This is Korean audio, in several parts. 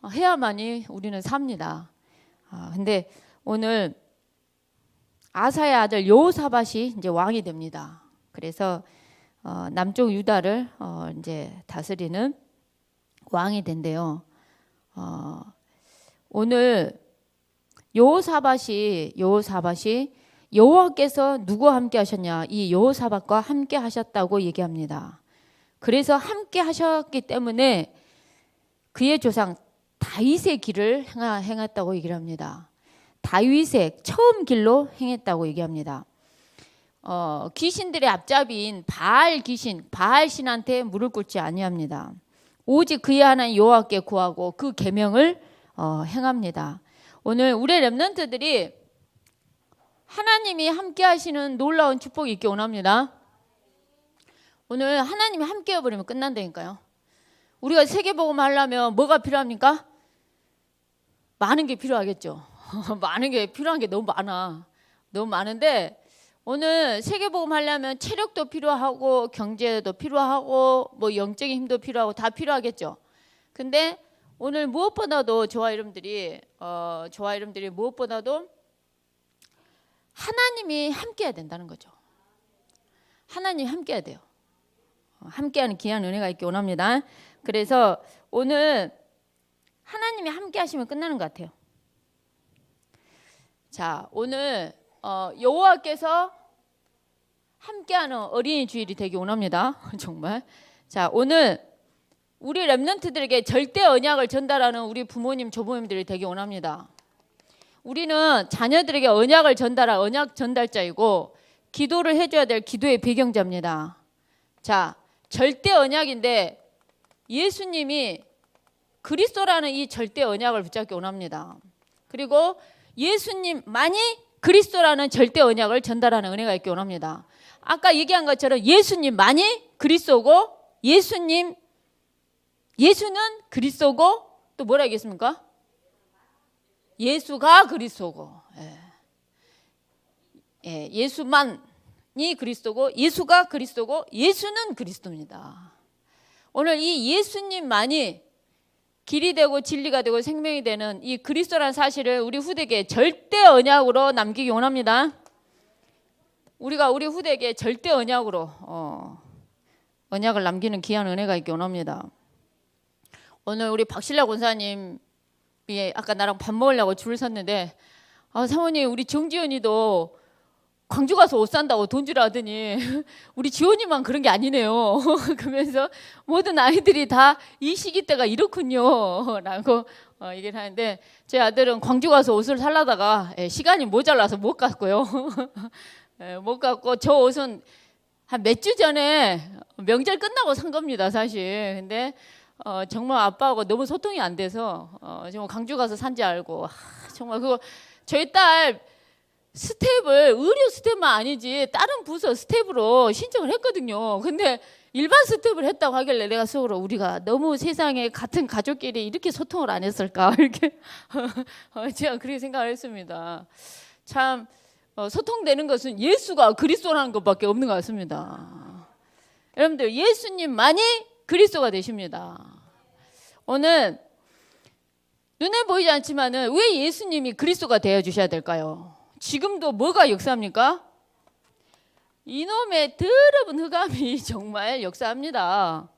해야만이 우리는 삽니다. 근데 오늘 아사의 아들 여호사밧이 이제 왕이 됩니다. 그래서 남쪽 유다를 이제 다스리는 왕이 된대요. 오늘 여호사밧이 여호와께서 누구와 함께 하셨냐? 이 여호사밧과 함께 하셨다고 얘기합니다. 그래서 함께 하셨기 때문에 그의 조상 다윗의 길을 행했다고 얘기를 합니다. 다윗의 처음 길로 행했다고 얘기합니다. 귀신들의 앞잡이인 바알 귀신, 바알 신한테 무릎 꿇지 아니합니다. 오직 그의 하나님 여호와께 구하고 그 계명을 행합니다. 오늘 우리 렘넌트들이 하나님이 함께 하시는 놀라운 축복이 있기 원합니다. 오늘 하나님이 함께 해버리면 끝난다니까요. 우리가 세계복음 하려면 뭐가 필요합니까? 많은 게 필요하겠죠. 많은 게 필요한 게 너무 많아. 너무 많은데 오늘 세계복음 하려면 체력도 필요하고 경제도 필요하고 뭐 영적인 힘도 필요하고 다 필요하겠죠. 근데 오늘 무엇보다도 저와 여러분들이 무엇보다도 하나님이 함께해야 된다는 거죠. 하나님이 함께해야 돼요. 함께하는 귀한 은혜가 있기 원합니다. 그래서 오늘 하나님이 함께하시면 끝나는 것 같아요. 자, 오늘 여호와께서 함께하는 어린이 주일이 되기 원합니다. 정말. 자, 오늘 우리 렘넌트들에게 절대 언약을 전달하는 우리 부모님, 조부모님들이 되기 원합니다. 우리는 자녀들에게 언약을 전달할 언약 전달자이고 기도를 해줘야 될 기도의 배경자입니다. 자, 절대 언약인데 예수님이 그리스도라는 이 절대 언약을 붙잡기 원합니다. 그리고 예수님만이 그리스도라는 절대 언약을 전달하는 은혜가 있기 원합니다. 아까 얘기한 것처럼 예수님만이 그리스도고 예수는 그리스도고 또 뭐라 하겠습니까? 예수가 그리스도고 예수만이 그리스도고 예수가 그리스도고 예수는 그리스도입니다. 오늘 이 예수님만이 길이 되고 진리가 되고 생명이 되는 이 그리스도라는 사실을 우리 후대에게 절대 언약으로 남기기 원합니다. 우리가 우리 후대에게 절대 언약으로 언약을 남기는 귀한 은혜가 있기 원합니다. 오늘 우리 박신라 권사님이 아까 나랑 밥 먹으려고 줄을 섰는데 사모님 우리 정지연이도 광주 가서 옷 산다고 돈 주라 하더니 우리 지원이만 그런 게 아니네요. 그러면서 모든 아이들이 다 이 시기 때가 이렇군요 라고 얘기를 하는데 제 아들은 광주 가서 옷을 살려다가 시간이 모자라서 못 갔고요. 못 갔고 저 옷은 한 몇 주 전에 명절 끝나고 산 겁니다 사실. 근데 정말 아빠하고 너무 소통이 안 돼서 정말 광주 가서 산지 알고 정말 그거 저희 딸 스텝을 의료 스텝만 아니지 다른 부서 스텝으로 신청을 했거든요. 근데 일반 스텝을 했다고 하길래 내가 속으로 우리가 너무 세상에 같은 가족끼리 이렇게 소통을 안 했을까 이렇게 제가 그렇게 생각을 했습니다. 참 소통되는 것은 예수가 그리스도라는 것밖에 없는 것 같습니다. 여러분들 예수님만이 그리스도가 되십니다. 오늘 눈에 보이지 않지만은 왜 예수님이 그리스도가 되어 주셔야 될까요? 지금도 뭐가 역사합니까? 이놈의 더러운 흑암이 정말 역사합니다.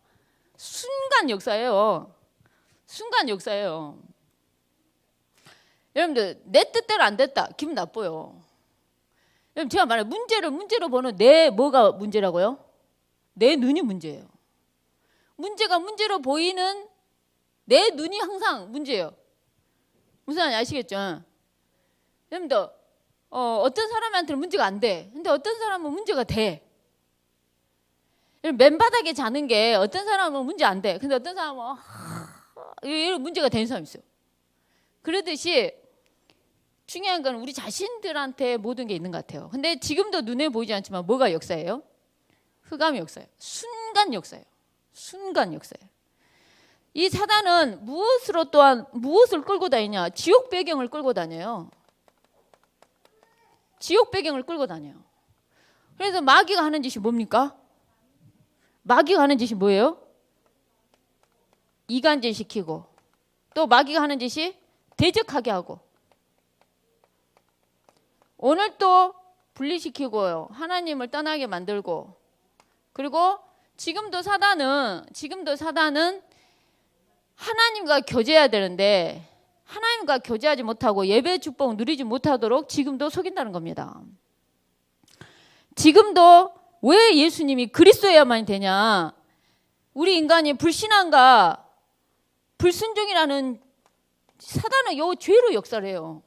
순간 역사예요. 순간 역사예요. 여러분들 내 뜻대로 안 됐다. 기분 나빠요. 여러분 제가 말해요. 문제로 보는 내 뭐가 문제라고요? 내 눈이 문제예요. 문제가 문제로 보이는 내 눈이 항상 문제예요. 무슨 말인지 아시겠죠? 여러분들 어떤 사람한테는 문제가 안 돼. 근데 어떤 사람은 문제가 돼. 맨바닥에 자는 게 어떤 사람은 문제 안 돼. 근데 어떤 사람은 이런 문제가 되는 사람이 있어요. 그러듯이 중요한 건 우리 자신들한테 모든 게 있는 것 같아요. 근데 지금도 눈에 보이지 않지만 뭐가 역사예요? 흑암의 역사예요. 순간 역사예요. 순간 역사예요. 이 사단은 무엇을 끌고 다니냐? 지옥 배경을 끌고 다녀요. 지옥 배경을 끌고 다녀요. 그래서 마귀가 하는 짓이 뭡니까? 마귀가 하는 짓이 뭐예요? 이간질 시키고 또 마귀가 하는 짓이 대적하게 하고, 오늘 또 분리시키고요. 하나님을 떠나게 만들고, 그리고 지금도 사단은 하나님과 교제해야 되는데 하나님과 교제하지 못하고 예배 축복을 누리지 못하도록 지금도 속인다는 겁니다. 지금도 왜 예수님이 그리스도여야만 되냐? 우리 인간이 불신앙과 불순종이라는 사단은 요 죄로 역사를 해요.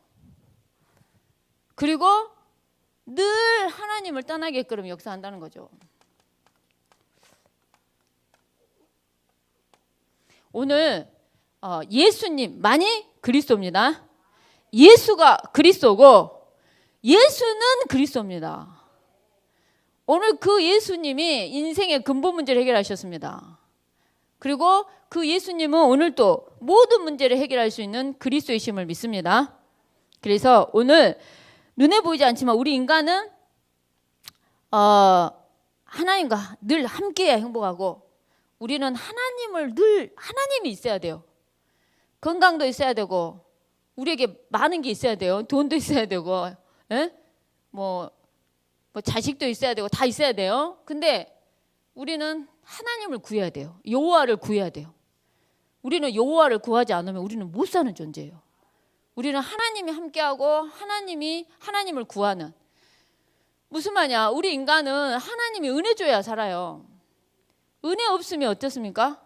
그리고 늘 하나님을 떠나게끔 역사한다는 거죠. 오늘 예수님만이 그리스도입니다. 예수가 그리스도고 예수는 그리스도입니다. 오늘 그 예수님이 인생의 근본 문제를 해결하셨습니다. 그리고 그 예수님은 오늘 또 모든 문제를 해결할 수 있는 그리스도이심을 믿습니다. 그래서 오늘 눈에 보이지 않지만 우리 인간은 하나님과 늘 함께해야 행복하고, 우리는 하나님이 있어야 돼요. 건강도 있어야 되고, 우리에게 많은 게 있어야 돼요. 돈도 있어야 되고, 뭐 자식도 있어야 되고, 다 있어야 돼요. 근데 우리는 하나님을 구해야 돼요. 여호와를 구해야 돼요. 우리는 여호와를 구하지 않으면 우리는 못 사는 존재예요. 우리는 하나님이 함께하고 하나님을 구하는. 무슨 말이냐? 우리 인간은 하나님이 은혜 줘야 살아요. 은혜 없으면 어떻습니까?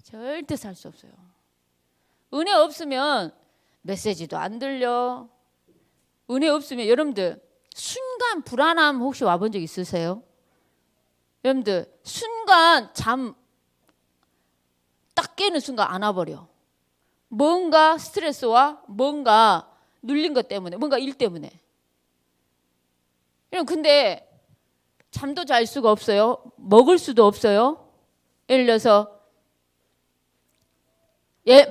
절대 살 수 없어요. 은혜 없으면 메시지도 안 들려. 은혜 없으면 여러분들 순간 불안함 혹시 와본 적 있으세요? 여러분들 순간 잠 딱 깨는 순간 안 와버려. 뭔가 스트레스와 뭔가 눌린 것 때문에, 뭔가 일 때문에. 근데 잠도 잘 수가 없어요. 먹을 수도 없어요. 예를 들어서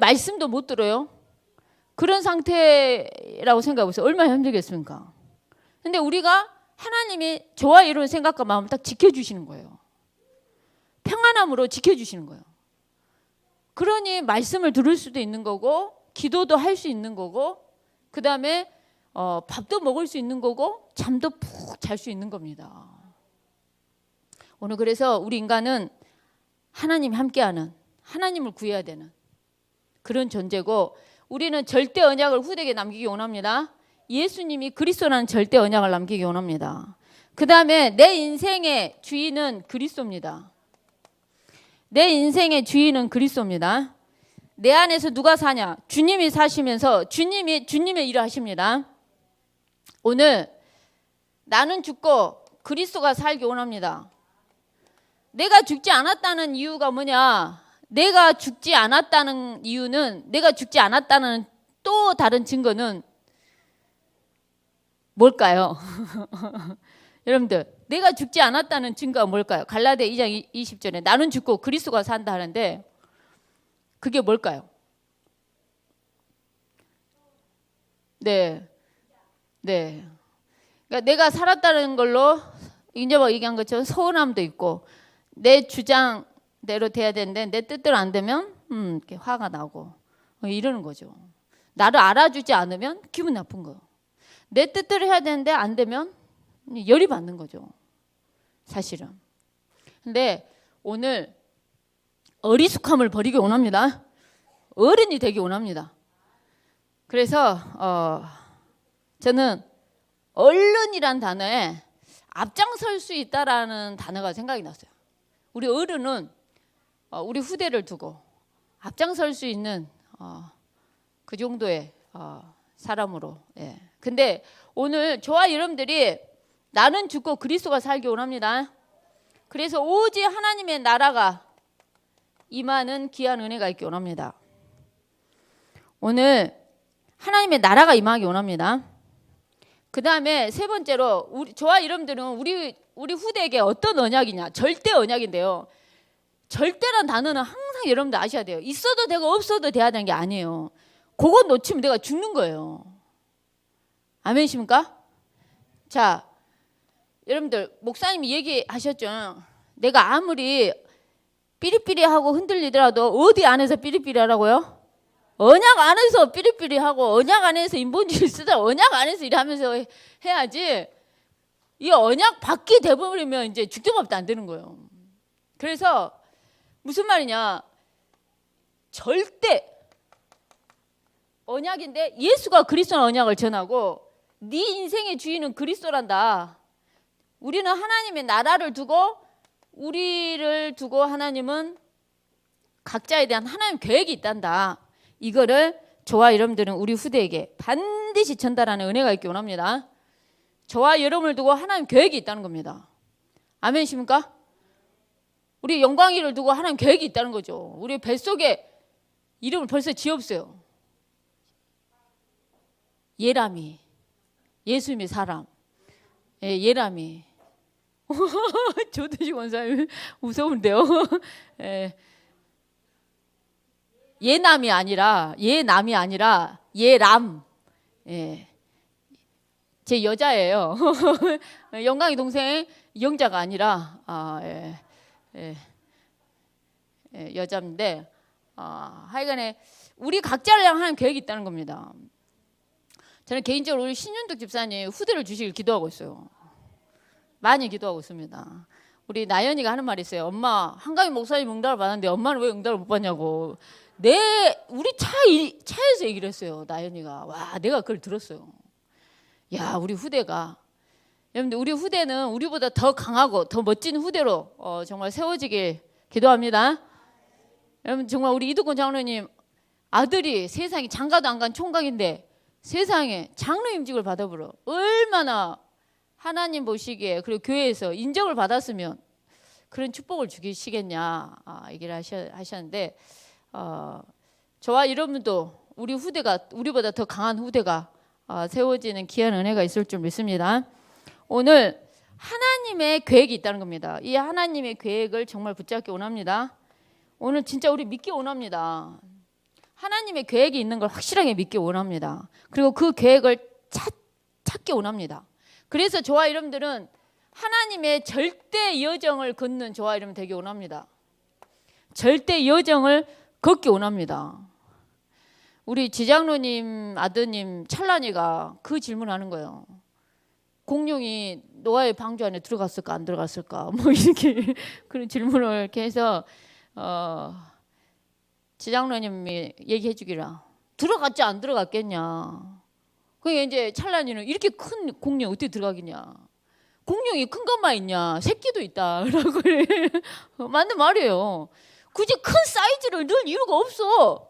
말씀도 못 들어요. 그런 상태라고 생각해 보세요. 얼마나 힘들겠습니까? 근데 우리가 하나님이 저와 이런 생각과 마음을 딱 지켜주시는 거예요. 평안함으로 지켜주시는 거예요. 그러니 말씀을 들을 수도 있는 거고, 기도도 할 수 있는 거고, 그 다음에 밥도 먹을 수 있는 거고, 잠도 푹 잘 수 있는 겁니다. 오늘 그래서 우리 인간은 하나님이 함께하는, 하나님을 구해야 되는 그런 존재고, 우리는 절대 언약을 후대에게 남기기 원합니다. 예수님이 그리스도라는 절대 언약을 남기기 원합니다. 그 다음에 내 인생의 주인은 그리스도입니다. 내 인생의 주인은 그리스도입니다. 내 안에서 누가 사냐? 주님이 사시면서 주님의 일을 하십니다. 오늘 나는 죽고 그리스도가 살기 원합니다. 내가 죽지 않았다는 이유가 뭐냐? 내가 죽지 않았다는 이유는, 내가 죽지 않았다는 또 다른 증거는 뭘까요? 여러분들, 내가 죽지 않았다는 증거가 뭘까요? 갈라디아 2장 20절에 나는 죽고 그리스도가 산다 하는데 그게 뭘까요? 네. 그러니까 내가 살았다는 걸로 이제 뭐 얘기한 것처럼 서운함도 있고, 내 주장대로 돼야 되는데 내 뜻대로 안 되면 이렇게 화가 나고 이러는 거죠. 나를 알아주지 않으면 기분 나쁜 거예요. 내 뜻대로 해야 되는데 안 되면 열이 받는 거죠, 사실은. 근데 오늘 어리숙함을 버리기 원합니다. 어른이 되기 원합니다. 그래서 저는 어른이란 단어에 앞장설 수 있다라는 단어가 생각이 났어요. 우리 어른은 우리 후대를 두고 앞장설 수 있는 그 정도의 사람으로. 예. 근데 오늘 저와 여러분들이 나는 죽고 그리스도가 살기 원합니다. 그래서 오직 하나님의 나라가 임하는 귀한 은혜가 있기 원합니다. 오늘 하나님의 나라가 임하기 원합니다. 그 다음에 세 번째로 저와 여러분들은 우리 후대에게 어떤 언약이냐? 절대 언약인데요. 절대란 단어는 항상 여러분들 아셔야 돼요. 있어도 되고 없어도 돼야 되는 게 아니에요. 그거 놓치면 내가 죽는 거예요. 아멘이십니까? 자, 여러분들 목사님이 얘기하셨죠. 내가 아무리 삐리삐리하고 흔들리더라도 어디 안에서 삐리삐리하라고요? 언약 안에서 삐리삐리하고 언약 안에서 인본주의 쓰다 언약 안에서 일하면서 해야지. 이 언약 밖이 돼버리면 이제 죽도 밥도 안 되는 거예요. 그래서 무슨 말이냐? 절대 언약인데 예수가 그리스도의 언약을 전하고 네 인생의 주인은 그리스도란다. 우리는 하나님의 나라를 두고 우리를 두고 하나님은 각자에 대한 하나님 계획이 있단다. 이거를 저와 여러분들은 우리 후대에게 반드시 전달하는 은혜가 있기 원합니다. 저와 여러분을 두고 하나님 계획이 있다는 겁니다. 아멘이십니까? 우리 영광이를 두고 하나님 계획이 있다는 거죠. 우리 뱃속에 이름을 벌써 지었어요. 예람이, 예수님의 사람. 예, 예람이. 조두식 원사님 무서운데요. 예. 예남이 아니라 예람. 예. 제 여자예요. 영광이 동생 영자가 아니라 여자인데 하여간에 우리 각자를 향한 계획이 있다는 겁니다. 저는 개인적으로 우리 신윤득 집사님 후대를 주시길 기도하고 있어요. 많이 기도하고 있습니다. 우리 나연이가 하는 말이 있어요. 엄마, 한가위 목사님 응답을 받았는데 엄마는 왜 응답을 못 받냐고. 우리 차에서 얘기를 했어요. 나연이가. 와, 내가 그걸 들었어요. 야, 우리 후대가. 여러분들, 우리 후대는 우리보다 더 강하고 더 멋진 후대로 정말 세워지길 기도합니다. 여러분, 정말 우리 이두권 장로님 아들이 세상에 장가도 안 간 총각인데 세상에 장로 임직을 받아버려. 얼마나 하나님 보시기에 그리고 교회에서 인정을 받았으면 그런 축복을 주시겠냐 얘기를 하셨는데 저와 여러분도 우리 후대가 우리보다 더 강한 후대가 세워지는 귀한 은혜가 있을 줄 믿습니다. 오늘 하나님의 계획이 있다는 겁니다. 이 하나님의 계획을 정말 붙잡기 원합니다. 오늘 진짜 우리 믿기 원합니다. 하나님의 계획이 있는 걸 확실하게 믿기 원합니다. 그리고 그 계획을 찾기 원합니다. 그래서 저와 여러분들은 하나님의 절대 여정을 걷는 저와 여러분 되기 원합니다. 절대 여정을 걷기 원합니다. 우리 지장로님 아드님 찰란이가 그 질문하는 거예요. 공룡이 노아의 방주 안에 들어갔을까 안 들어갔을까 뭐 이렇게 그런 질문을 이렇게 해서 지장로님이 얘기해 주기라. 들어갔지 안 들어갔겠냐. 그게 이제 찰란이는 이렇게 큰 공룡 어떻게 들어가겠냐. 공룡이 큰 것만 있냐. 새끼도 있다라고 그래. 맞는 말이에요. 굳이 큰 사이즈를 넣을 이유가 없어.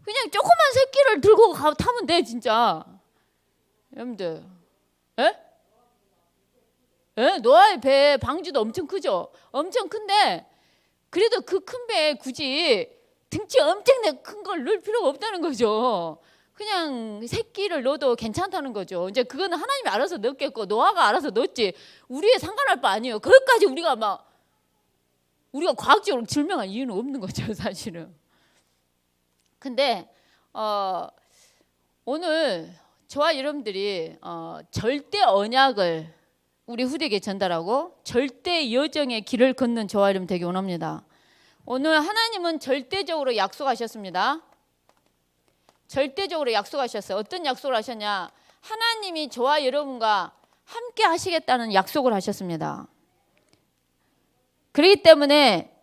그냥 조그만 새끼를 들고 타면 돼 진짜. 여러분들, 노아의 배 방주도 엄청 크죠. 엄청 큰데 그래도 그 큰 배에 굳이 등치 엄청나게 큰 걸 넣을 필요가 없다는 거죠. 그냥 새끼를 넣어도 괜찮다는 거죠. 이제 그거는 하나님이 알아서 넣겠고 노아가 알아서 넣었지 우리에 상관할 바 아니에요. 그것까지 우리가 과학적으로 증명할 이유는 없는 거죠 사실은. 근데 오늘 저와 여러분들이 절대 언약을 우리 후대에게 전달하고 절대 여정의 길을 걷는 저와 여러분 되기 원합니다. 오늘 하나님은 절대적으로 약속하셨습니다. 절대적으로 약속하셨어요. 어떤 약속을 하셨냐? 하나님이 저와 여러분과 함께 하시겠다는 약속을 하셨습니다. 그렇기 때문에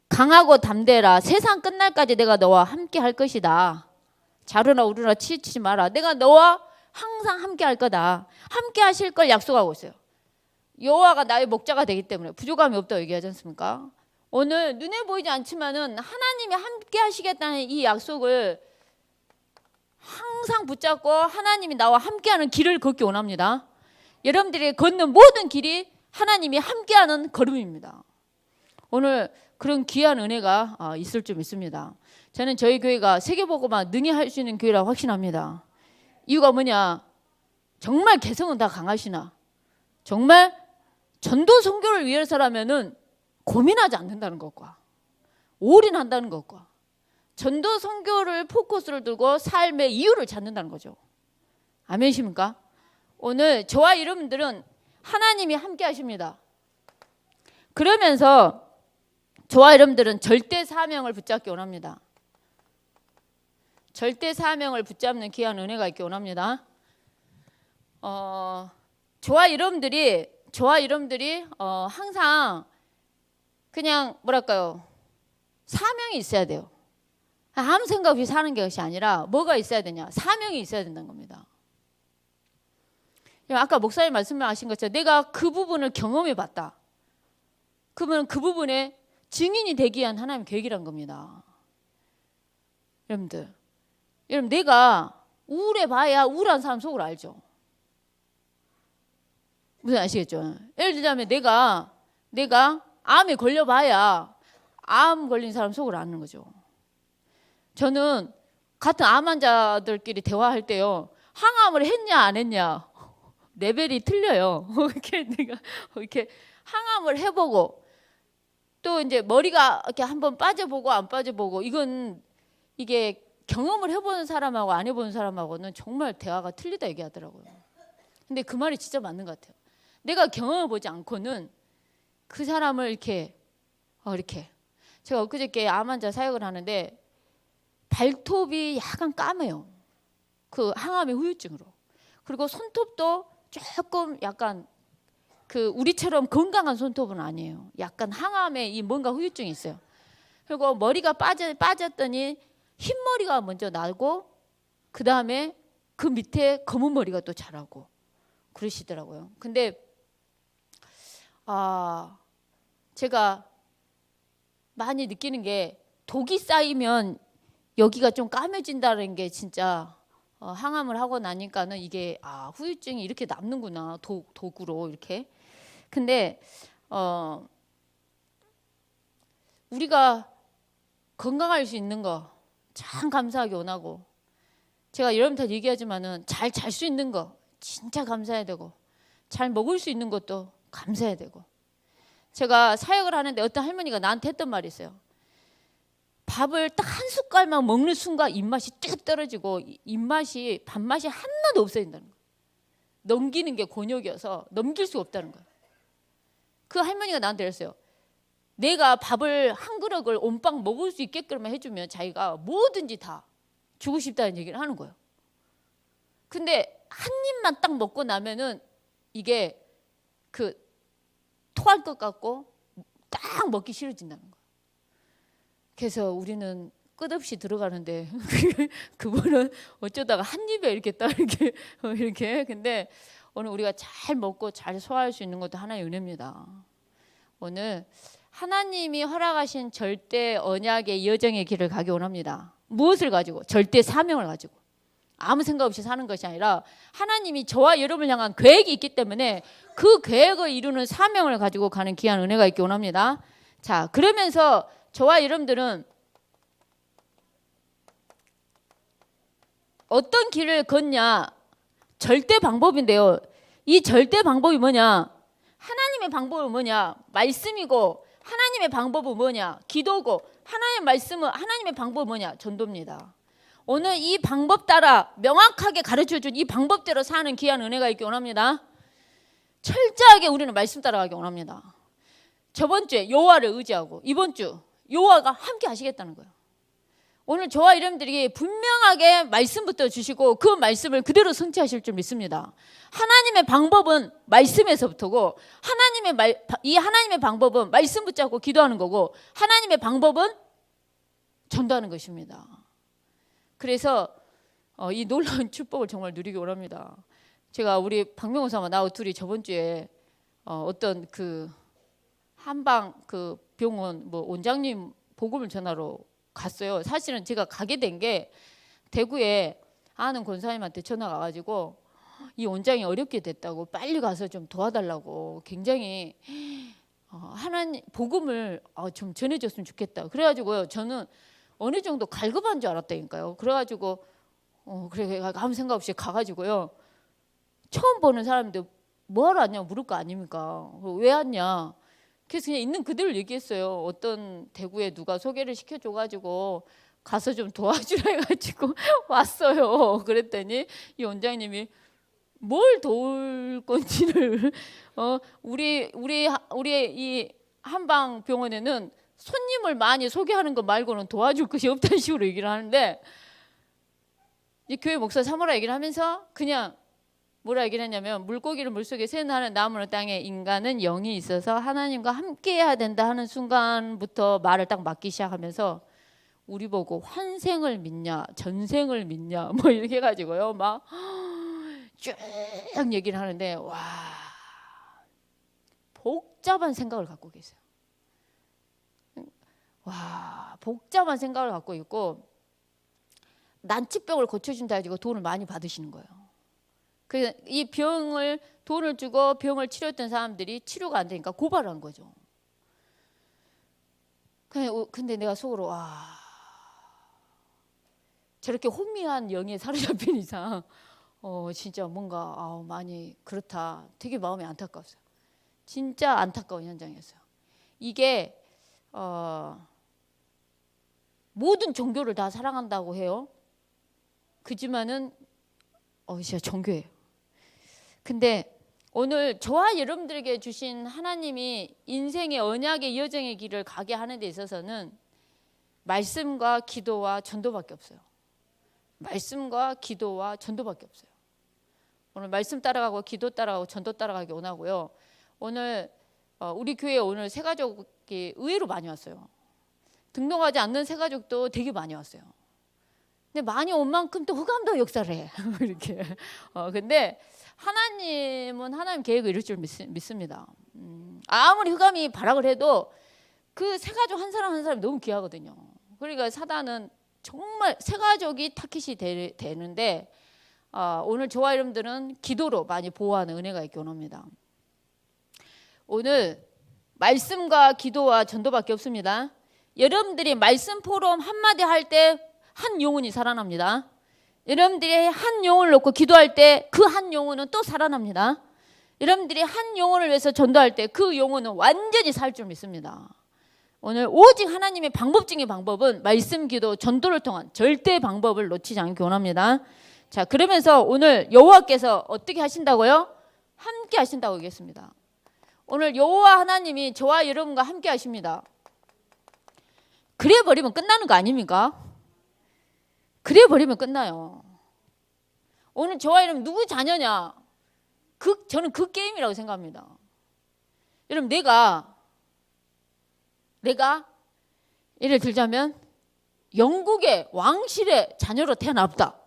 강하고 담대라. 세상 끝날까지 내가 너와 함께 할 것이다. 자르나 우르나 치지 마라. 내가 너와 항상 함께 할 거다. 함께 하실 걸 약속하고 있어요. 여호와가 나의 목자가 되기 때문에 부족함이 없다고 얘기하지 않습니까? 오늘 눈에 보이지 않지만은 하나님이 함께 하시겠다는 이 약속을 항상 붙잡고 하나님이 나와 함께하는 길을 걷기 원합니다. 여러분들이 걷는 모든 길이 하나님이 함께하는 걸음입니다. 오늘 그런 귀한 은혜가 있을 줄 믿습니다. 저는 저희 교회가 세계보고만 능히 할 수 있는 교회라고 확신합니다. 이유가 뭐냐? 정말 개성은 다 강하시나 정말 전도 선교를 위해서라면은 고민하지 않는다는 것과 올인한다는 것과 전도 선교를 포커스를 두고 삶의 이유를 찾는다는 거죠. 아멘이십니까? 오늘 저와 여러분들은 하나님이 함께 하십니다. 그러면서 저와 여러분들은 절대 사명을 붙잡기 원합니다. 절대 사명을 붙잡는 귀한 은혜가 있기 원합니다. 저와 여러분들이 항상 그냥 뭐랄까요, 사명이 있어야 돼요. 아무 생각 없이 사는 것이 아니라 뭐가 있어야 되냐, 사명이 있어야 된다는 겁니다. 아까 목사님 말씀하신 것처럼 내가 그 부분을 경험해 봤다, 그러면 그 부분에 증인이 되기 위한 하나님의 계획이란 겁니다. 여러분 내가 우울해봐야 우울한 사람 속을 알죠. 무슨 아시겠죠? 예를 들자면 내가 암에 걸려봐야 암 걸린 사람 속을 아는 거죠. 저는 같은 암 환자들끼리 대화할 때요, 항암을 했냐 안 했냐 레벨이 틀려요. 이렇게 내가 이렇게 항암을 해보고 또 이제 머리가 이렇게 한번 빠져보고 안 빠져보고, 이게 경험을 해보는 사람하고 안 해보는 사람하고는 정말 대화가 틀리다 얘기하더라고요. 근데 그 말이 진짜 맞는 것 같아요. 내가 경험해 보지 않고는 그 사람을 이렇게 제가 엊그저께 암 환자 사역을 하는데 발톱이 약간 까매요. 그 항암의 후유증으로. 그리고 손톱도 조금 약간 그 우리처럼 건강한 손톱은 아니에요. 약간 항암에 이 뭔가 후유증이 있어요. 그리고 머리가 빠졌더니 흰머리가 먼저 나고 그 다음에 그 밑에 검은 머리가 또 자라고 그러시더라고요. 근데 제가 많이 느끼는 게 독이 쌓이면 여기가 좀 까매진다는 게 진짜 항암을 하고 나니까는 이게 후유증이 이렇게 남는구나, 독으로 이렇게. 근데 우리가 건강할 수 있는 거 참 감사하게 원하고, 제가 여러분한테 얘기하지만은 잘 잘 수 있는 거 진짜 감사해야 되고, 잘 먹을 수 있는 것도 감사해야 되고. 제가 사역을 하는데 어떤 할머니가 나한테 했던 말이 있어요. 밥을 딱 한 숟갈만 먹는 순간 입맛이 뚝 떨어지고 입맛이 밥맛이 하나도 없어진다는 거예요. 넘기는 게 곤욕이어서 넘길 수가 없다는 거예요. 그 할머니가 나한테 그랬어요. 내가 밥을 한 그릇을 온빵 먹을 수 있게끔 해주면 자기가 뭐든지 다 주고 싶다는 얘기를 하는 거예요. 근데 한 입만 딱 먹고 나면은 이게 토할 것 같고 딱 먹기 싫어진다는 거예요. 그래서 우리는 끝없이 들어가는데 그분은 어쩌다가 한 입에 이렇게 딱 이렇게. 근데 오늘 우리가 잘 먹고 잘 소화할 수 있는 것도 하나의 은혜입니다. 오늘 하나님이 허락하신 절대 언약의 여정의 길을 가기 원합니다. 무엇을 가지고? 절대 사명을 가지고. 아무 생각 없이 사는 것이 아니라 하나님이 저와 여러분을 향한 계획이 있기 때문에 그 계획을 이루는 사명을 가지고 가는 귀한 은혜가 있기 원합니다. 자, 그러면서 저와 여러분들은 어떤 길을 걷냐? 절대 방법인데요. 이 절대 방법이 뭐냐? 하나님의 방법은 뭐냐? 말씀이고, 하나님의 방법은 뭐냐? 기도고, 하나님의 방법은 뭐냐? 전도입니다. 오늘 이 방법 따라 명확하게 가르쳐준 이 방법대로 사는 귀한 은혜가 있기 원합니다. 철저하게 우리는 말씀 따라가기 원합니다. 저번 주에 여호와를 의지하고 이번 주 여호와가 함께 하시겠다는 거예요. 오늘 저와 여러분들이 분명하게 말씀부터 주시고 그 말씀을 그대로 성취하실 줄 믿습니다. 하나님의 방법은 말씀에서부터고, 하나님의 방법은 말씀 붙잡고 기도하는 거고, 하나님의 방법은 전도하는 것입니다. 그래서 이 놀라운 축복을 정말 누리기 원합니다. 제가 우리 박명호 사마 나하고 둘이 저번 주에 어떤 그 한방 그 병원 원장님 복음을 전하러 갔어요. 사실은 제가 가게 된 게 대구에 아는 권사님한테 전화가 와가지고 이 원장이 어렵게 됐다고 빨리 가서 좀 도와달라고 굉장히 하나님 복음을 좀 전해줬으면 좋겠다. 그래가지고요, 저는 어느 정도 갈급한 줄 알았다니까요. 그래가지고 그래 아무 생각 없이 가가지고요, 처음 보는 사람인데 뭐하러 왔냐 물을 거 아닙니까? 왜 왔냐? 그래서 그냥 있는 그대로 얘기했어요. 어떤 대구에 누가 소개를 시켜줘가지고 가서 좀 도와주라 해가지고 왔어요. 그랬더니 이 원장님이 뭘 도울 건지를 우리 이 한방 병원에는 손님을 많이 소개하는 것 말고는 도와줄 것이 없다는 식으로 얘기를 하는데, 이 교회 목사 사모라 얘기를 하면서 그냥 뭐라 얘기를 했냐면, 물고기를 물속에 새는 나무는 땅에, 인간은 영이 있어서 하나님과 함께 해야 된다 하는 순간부터 말을 딱 맞기 시작하면서 우리 보고 환생을 믿냐 전생을 믿냐 뭐 이렇게 해가지고요 막 쭉 얘기를 하는데, 와, 복잡한 생각을 갖고 계세요. 와, 복잡한 생각을 갖고 있고, 난치병을 고쳐준다 해가지고 돈을 많이 받으시는 거예요. 그래서 이 병을, 돈을 주고 병을 치료했던 사람들이 치료가 안 되니까 고발을 한 거죠. 근데 내가 속으로, 와, 저렇게 혼미한 영에 사로잡힌 이상 진짜 뭔가 많이 그렇다. 되게 마음이 안타까웠어요. 진짜 안타까운 현장이었어요. 이게 모든 종교를 다 사랑한다고 해요. 그지만은 진짜 종교예요. 근데 오늘 저와 여러분들에게 주신 하나님이 인생의 언약의 여정의 길을 가게 하는 데 있어서는 말씀과 기도와 전도밖에 없어요. 말씀과 기도와 전도밖에 없어요. 오늘 말씀 따라가고 기도 따라가고 전도 따라가기 원하고요. 오늘 우리 교회에 오늘 새가족이 의외로 많이 왔어요. 등록하지 않는 새가족도 되게 많이 왔어요. 근데 많이 온 만큼 또 흑암도 역사를 해. 이렇게. 근데 하나님은 하나님 계획을 이룰 줄 믿습니다. 아무리 흑암이 발악을 해도 그 새가족 한 사람 한 사람이 너무 귀하거든요. 그러니까 사단은 정말 새가족이 타깃이 되는데 오늘 저와 여러분들은 기도로 많이 보호하는 은혜가 있기 원합니다. 오늘 말씀과 기도와 전도밖에 없습니다. 여러분들이 말씀 포럼 한마디 할 때 한 영혼이 살아납니다. 여러분들이 한 영혼을 놓고 기도할 때 그 한 영혼은 또 살아납니다. 여러분들이 한 영혼을 위해서 전도할 때 그 영혼은 완전히 살 줄 믿습니다. 오늘 오직 하나님의 방법 중의 방법은 말씀, 기도, 전도를 통한 절대 방법을 놓치지 않기 원합니다. 자, 그러면서 오늘 여호와께서 어떻게 하신다고요? 함께 하신다고 얘기했습니다. 오늘 여호와 하나님이 저와 여러분과 함께 하십니다. 그래 버리면 끝나는 거 아닙니까? 그래 버리면 끝나요. 오늘 저와 여러분 누구 자녀냐? 저는 그 게임이라고 생각합니다. 여러분 내가 예를 들자면 영국의 왕실의 자녀로 태어났다.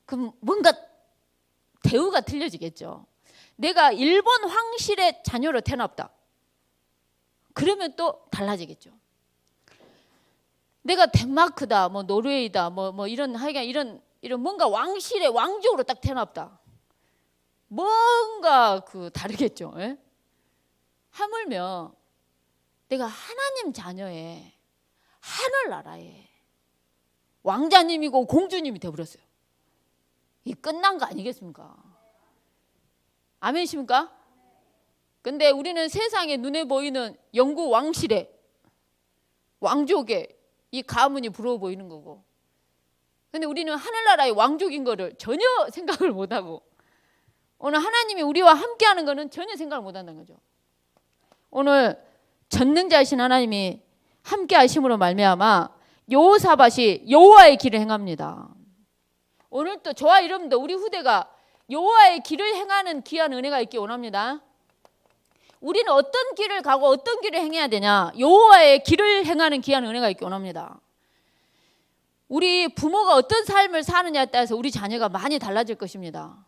그럼 뭔가 대우가 틀려지겠죠. 내가 일본 황실의 자녀로 태어났다. 그러면 또 달라지겠죠. 내가 덴마크다, 뭐 노르웨이다, 뭐 이런 하여간 이런 뭔가 왕실의 왕족으로 딱 태어났다. 뭔가 다르겠죠. 예? 하물며 내가 하나님 자녀의 하늘나라의 왕자님이고 공주님이 되어버렸어요. 이 끝난 거 아니겠습니까? 아멘이십니까? 근데 우리는 세상에 눈에 보이는 영국 왕실의 왕족의 이 가문이 부러워 보이는 거고, 근데 우리는 하늘나라의 왕족인 거를 전혀 생각을 못하고, 오늘 하나님이 우리와 함께하는 거는 전혀 생각을 못한다는 거죠. 오늘 전능자이신 하나님이 함께 하심으로 말미암아 여호사밧이 여호와의 길을 행합니다. 오늘 또 저와 여러분도 우리 후대가 여호와의 길을 행하는 귀한 은혜가 있기 원합니다. 우리는 어떤 길을 가고 어떤 길을 행해야 되냐? 여호와의 길을 행하는 귀한 은혜가 있기 원합니다. 우리 부모가 어떤 삶을 사느냐에 따라서 우리 자녀가 많이 달라질 것입니다.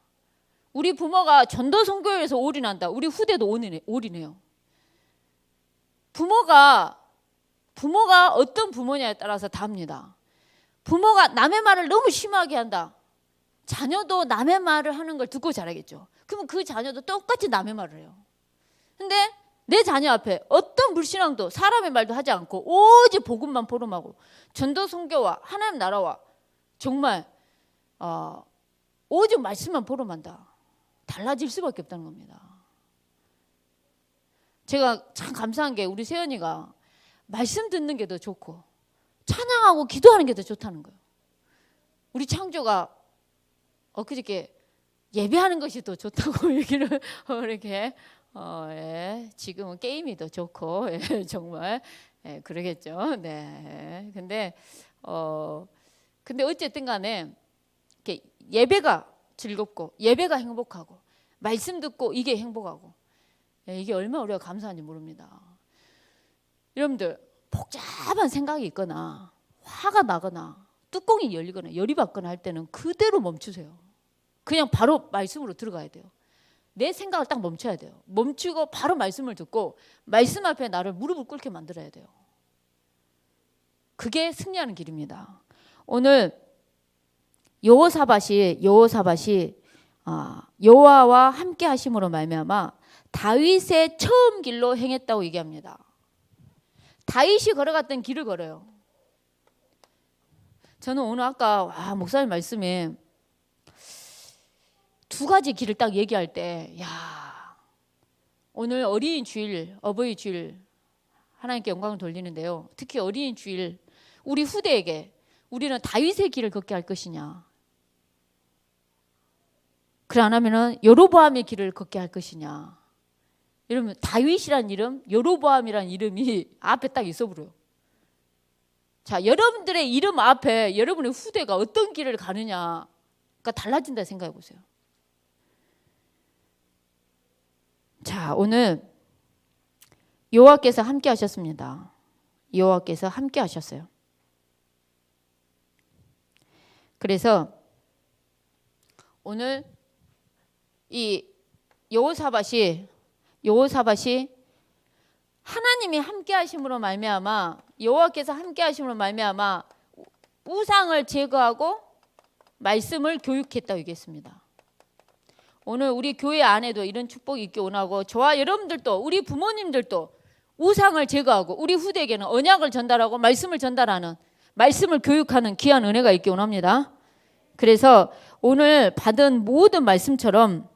우리 부모가 전도 선교에서 올인한다. 우리 후대도 올인해요. 부모가 어떤 부모냐에 따라서 다릅니다. 부모가 남의 말을 너무 심하게 한다. 자녀도 남의 말을 하는 걸 듣고 자라겠죠. 그러면 그 자녀도 똑같이 남의 말을 해요. 근데 내 자녀 앞에 어떤 불신앙도 사람의 말도 하지 않고 오직 복음만 포럼하고 전도 선교와 하나님 나라와 정말 오직 말씀만 포럼한다. 달라질 수밖에 없다는 겁니다. 제가 참 감사한 게 우리 세연이가 말씀 듣는 게 더 좋고 찬양하고 기도하는 게 더 좋다는 거예요. 우리 창조가 엊그저께 예배하는 것이 더 좋다고 얘기를 이렇게 예, 지금은 게임이 더 좋고 정말 그러겠죠. 네. 근데 근데 어쨌든 간에 이렇게 예배가 즐겁고 예배가 행복하고 말씀 듣고 이게 행복하고 이게 얼마나 우리가 감사한지 모릅니다. 여러분들 복잡한 생각이 있거나 화가 나거나 뚜껑이 열리거나 열이 받거나 할 때는 그대로 멈추세요. 그냥 바로 말씀으로 들어가야 돼요. 내 생각을 딱 멈춰야 돼요. 멈추고 바로 말씀을 듣고 말씀 앞에 나를 무릎을 꿇게 만들어야 돼요. 그게 승리하는 길입니다. 오늘 여호사밧이 여호와와 함께 하심으로 말미암아 다윗의 처음 길로 행했다고 얘기합니다. 다윗이 걸어갔던 길을 걸어요. 저는 오늘 아까 목사님 말씀에 두 가지 길을 딱 얘기할 때, 오늘 어린이 주일, 어버이 주일 하나님께 영광을 돌리는데요. 특히 어린이 주일 우리 후대에게 우리는 다윗의 길을 걷게 할 것이냐, 그래 안 하면은 여로보암의 길을 걷게 할 것이냐. 여러분 다윗이란 이름, 여로보암이란 이름이 앞에 딱 있어버려요. 자, 여러분들의 이름 앞에 여러분의 후대가 어떤 길을 가느냐가 달라진다 생각해 보세요. 자, 오늘 여호와께서 함께 하셨습니다. 여호와께서 함께 하셨어요. 그래서 오늘 이 여호사밧이 하나님이 함께 하심으로 말미암아, 여호와께서 함께 하심으로 말미암아 우상을 제거하고 말씀을 교육했다고 얘기했습니다. 오늘 우리 교회 안에도 이런 축복이 있기 원하고, 저와 여러분들도 우리 부모님들도 우상을 제거하고 우리 후대에게는 언약을 전달하고 말씀을 전달하는, 말씀을 교육하는 귀한 은혜가 있기 원합니다. 그래서 오늘 받은 모든 말씀처럼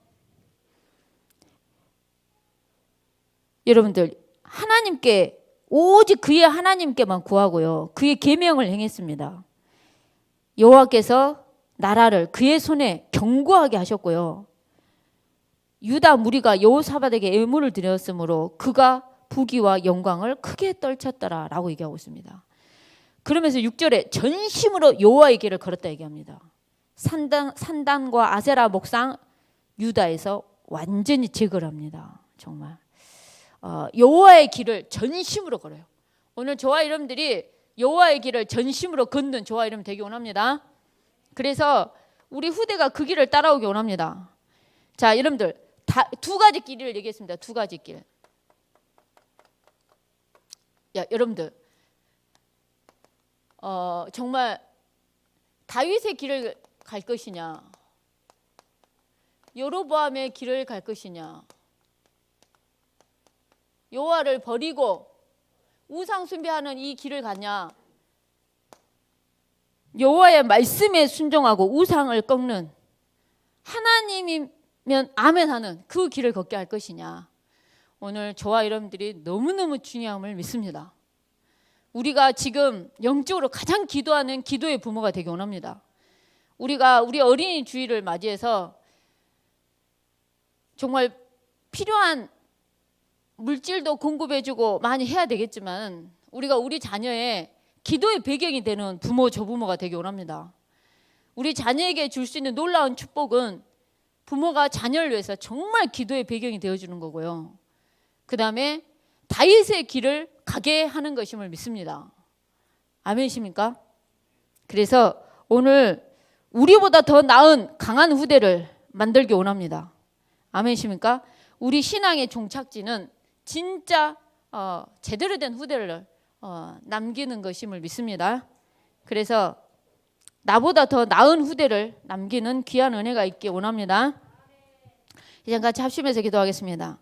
여러분들 하나님께, 오직 그의 하나님께만 구하고요, 그의 계명을 행했습니다. 여호와께서 나라를 그의 손에 견고하게 하셨고요, 유다 무리가 여호사밧에게 예물을 드렸으므로 그가 부귀와 영광을 크게 떨쳤더라 라고 얘기하고 있습니다. 그러면서 6절에 전심으로 여호와의 길을 걸었다 얘기합니다. 산단과 아세라 목상 유다에서 완전히 제거를 합니다. 정말 여호와의 길을 전심으로 걸어요. 오늘 저와 여러분들이 여호와의 길을 전심으로 걷는 저와 여러분 되기 원합니다. 그래서 우리 후대가 그 길을 따라오기 원합니다. 자, 여러분들 두 가지 길을 얘기했습니다. 두 가지 길. 여러분들 정말 다윗의 길을 갈 것이냐, 여로보암의 길을 갈 것이냐, 여호와를 버리고 우상 숭배하는 이 길을 가냐, 여호와의 말씀에 순종하고 우상을 꺾는, 하나님이면 아멘하는 그 길을 걷게 할 것이냐. 오늘 저와 여러분들이 너무너무 중요함을 믿습니다. 우리가 지금 영적으로 가장 기도하는 기도의 부모가 되기 원합니다. 우리가 우리 어린이 주일을 맞이해서 정말 필요한 물질도 공급해주고 많이 해야 되겠지만, 우리가 우리 자녀의 기도의 배경이 되는 부모, 조부모가 되기 원합니다. 우리 자녀에게 줄 수 있는 놀라운 축복은 부모가 자녀를 위해서 정말 기도의 배경이 되어주는 거고요, 그 다음에 다윗의 길을 가게 하는 것임을 믿습니다. 아멘이십니까? 그래서 오늘 우리보다 더 나은 강한 후대를 만들기 원합니다. 아멘이십니까? 우리 신앙의 종착지는 진짜 제대로 된 후대를 남기는 것임을 믿습니다. 그래서 나보다 더 나은 후대를 남기는 귀한 은혜가 있기 원합니다. 이제 같이 합심해서 기도하겠습니다.